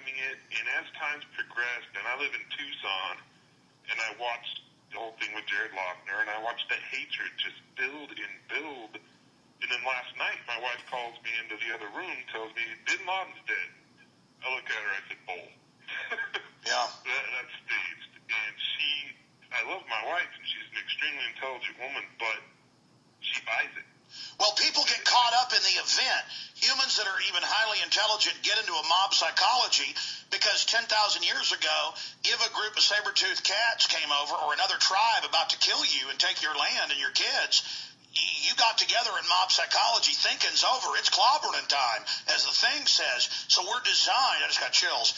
consuming it, and as time's progressed, and I live in Tucson, and I watched the whole thing with Jared Loughner, and I watched the hatred just build and build. And then last night, my wife calls me into the other room, tells me Bin Laden's dead. I look at her, I said, bull. Yeah. That's staged. And I love my wife, and she's an extremely intelligent woman, but she buys it. Well, people get caught up in the event. Humans that are even highly intelligent get into a mob psychology because 10,000 years ago, if a group of saber-toothed cats came over or another tribe about to kill you and take your land and your kids, you got together in mob psychology. Thinking's over. It's clobbering time, as the thing says. So we're designed. I just got chills.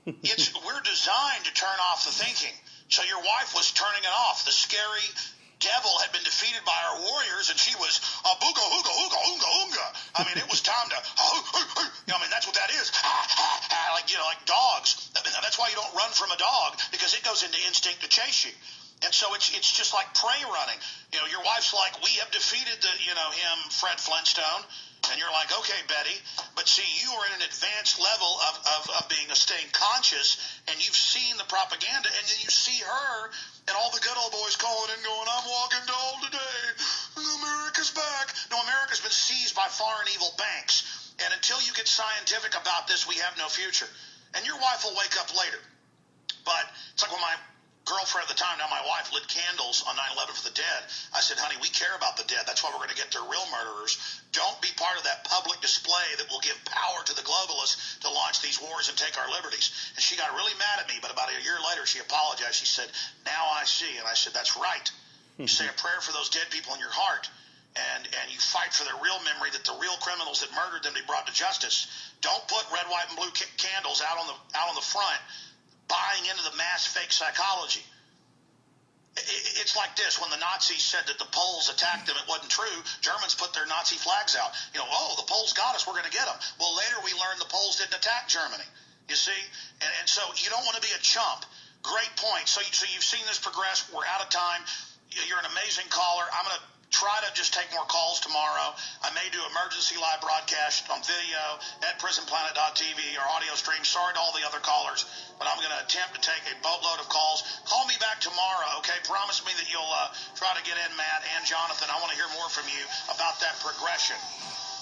We're designed to turn off the thinking. So your wife was turning it off. The scary devil had been defeated by our warriors, and she was booga, hooga, hooga, hoonga, hoonga. I mean, it was time to, I mean, that's what that is. Like dogs. That's why you don't run from a dog, because it goes into instinct to chase you. And so it's just like prey running. You know, your wife's like, we have defeated him, Fred Flintstone. And you're like, okay, Betty. But see, you are in an advanced level of staying conscious, and you've seen the propaganda, and then you see her and all the good old boys calling in going, I'm walking tall today. America's back. No, America's been seized by foreign evil banks. And until you get scientific about this, we have no future. And your wife will wake up later. But it's like when my girlfriend at the time, now my wife, lit candles on 9/11 for the dead. I said, honey, we care about the dead. That's why we're going to get their real murderers. Don't be part of that public display that will give power to the globalists to launch these wars and take our liberties. And she got really mad at me, but about a year later, she apologized. She said, now I see. And I said, that's right. You say a prayer for those dead people in your heart, and you fight for their real memory, that the real criminals that murdered them be brought to justice. Don't put red, white, and blue candles out on the front, buying into the mass fake psychology. It's like this. When the Nazis said that the Poles attacked them, it wasn't true. Germans put their Nazi flags out. The Poles got us, we're going to get them. Well, later we learned the Poles didn't attack Germany, you see? And so you don't want to be a chump. Great point. So you've seen this progress. We're out of time. You're an amazing caller. I'm going to try to just take more calls tomorrow. I may do emergency live broadcast on video at prisonplanet.tv or audio stream. Sorry to all the other callers, but I'm going to attempt to take a boatload of calls. Call me back tomorrow, okay? Promise me that you'll try to get in, Matt and Jonathan. I want to hear more from you about that progression.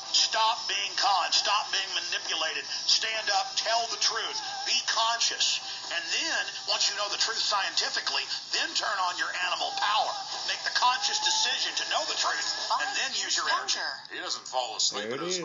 Stop being conned. Stop being manipulated. Stand up. Tell the truth. Be conscious. And then, once you know the truth scientifically, then turn on your animal power. Make the conscious decision to know the truth, and then use your energy. He doesn't fall asleep. There it is.